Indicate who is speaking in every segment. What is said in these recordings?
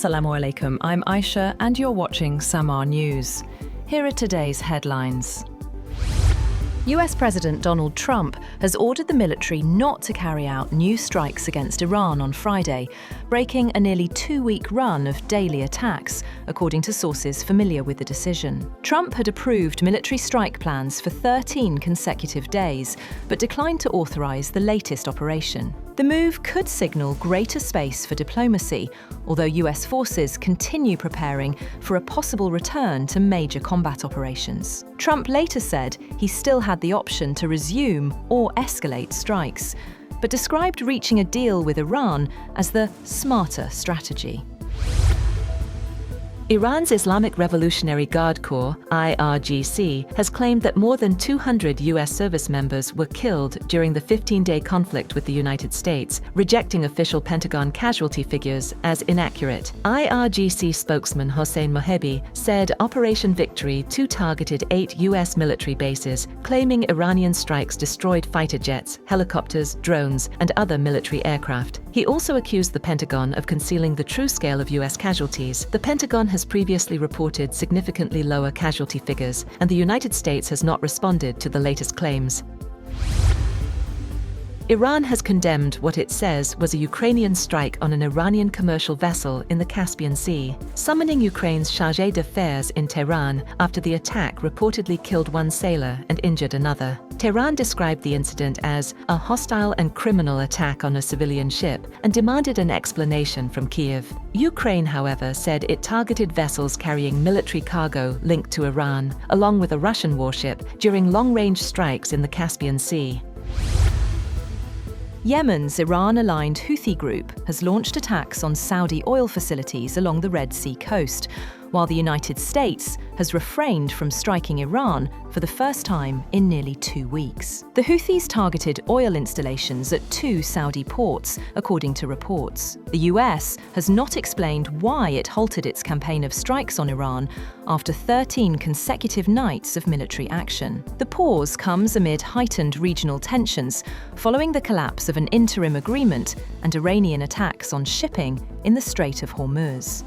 Speaker 1: Assalamu alaikum, I'm Aisha and you're watching SAMAA News. Here are today's headlines. US President Donald Trump has ordered the military not to carry out new strikes against Iran on Friday, breaking a nearly 2-week run of daily attacks, according to sources familiar with the decision. Trump had approved military strike plans for 13 consecutive days, but declined to authorize the latest operation. The move could signal greater space for diplomacy, although US forces continue preparing for a possible return to major combat operations. Trump later said he still had the option to resume or escalate strikes, but described reaching a deal with Iran as the smarter strategy.
Speaker 2: Iran's Islamic Revolutionary Guard Corps, IRGC, has claimed that more than 200 US service members were killed during the 15-day conflict with the United States, rejecting official Pentagon casualty figures as inaccurate. IRGC spokesman Hossein Mohebi said Operation Victory targeted 8 US military bases, claiming Iranian strikes destroyed fighter jets, helicopters, drones, and other military aircraft. He also accused the Pentagon of concealing the true scale of US casualties. The Pentagon has previously reported significantly lower casualty figures, and the United States has not responded to the latest claims. Iran has condemned what it says was a Ukrainian strike on an Iranian commercial vessel in the Caspian Sea, summoning Ukraine's chargé d'affaires in Tehran after the attack reportedly killed one sailor and injured another. Tehran described the incident as a hostile and criminal attack on a civilian ship and demanded an explanation from Kyiv. Ukraine, however, said it targeted vessels carrying military cargo linked to Iran, along with a Russian warship, during long-range strikes in the Caspian Sea.
Speaker 1: Yemen's Iran-aligned Houthi group has launched attacks on Saudi oil facilities along the Red Sea coast, while the United States has refrained from striking Iran for the first time in nearly 2 weeks. The Houthis targeted oil installations at 2 Saudi ports, according to reports. The US has not explained why it halted its campaign of strikes on Iran after 13 consecutive nights of military action. The pause comes amid heightened regional tensions following the collapse of an interim agreement and Iranian attacks on shipping in the Strait of Hormuz.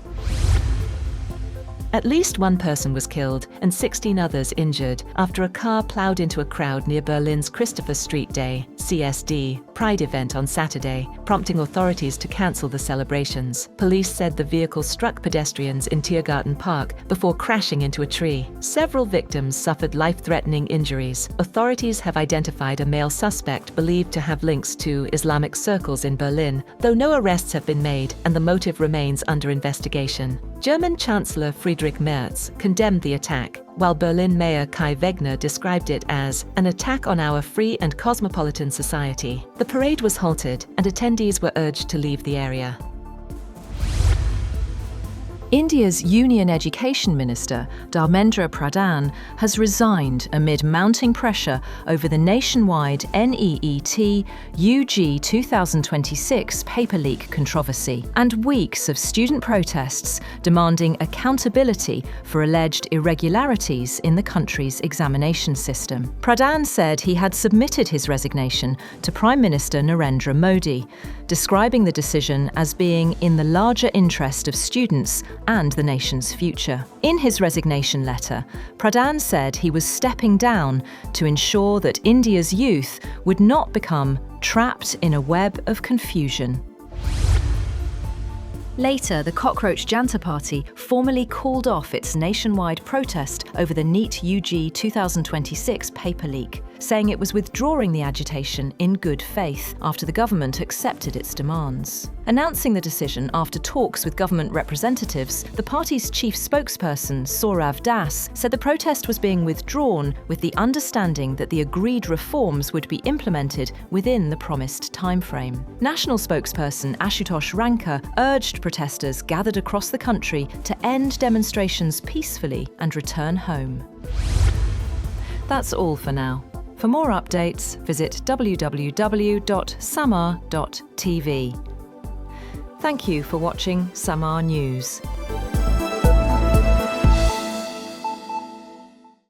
Speaker 2: At least one person was killed and 16 others injured after a car ploughed into a crowd near Berlin's Christopher Street Day, CSD, Pride event on Saturday, prompting authorities to cancel the celebrations. Police said the vehicle struck pedestrians in Tiergarten Park before crashing into a tree. Several victims suffered life-threatening injuries. Authorities have identified a male suspect believed to have links to Islamic circles in Berlin, though no arrests have been made and the motive remains under investigation. German Chancellor Friedrich Merz condemned the attack, while Berlin Mayor Kai Wegner described it as an attack on our free and cosmopolitan society. The parade was halted and attendees were urged to leave the area.
Speaker 1: India's Union Education Minister, Dharmendra Pradhan, has resigned amid mounting pressure over the nationwide NEET UG 2026 paper leak controversy and weeks of student protests demanding accountability for alleged irregularities in the country's examination system. Pradhan said he had submitted his resignation to Prime Minister Narendra Modi, describing the decision as being in the larger interest of students and the nation's future. In his resignation letter, Pradhan said he was stepping down to ensure that India's youth would not become trapped in a web of confusion. Later, the Cockroach Janta Party formally called off its nationwide protest over the NEET UG 2026 paper leak, saying it was withdrawing the agitation in good faith after the government accepted its demands. Announcing the decision after talks with government representatives, the party's chief spokesperson, Saurav Das, said the protest was being withdrawn with the understanding that the agreed reforms would be implemented within the promised timeframe. National spokesperson Ashutosh Ranka urged protesters gathered across the country to end demonstrations peacefully and return home. That's all for now. For more updates, visit www.samaa.tv. Thank you for watching SAMAA News.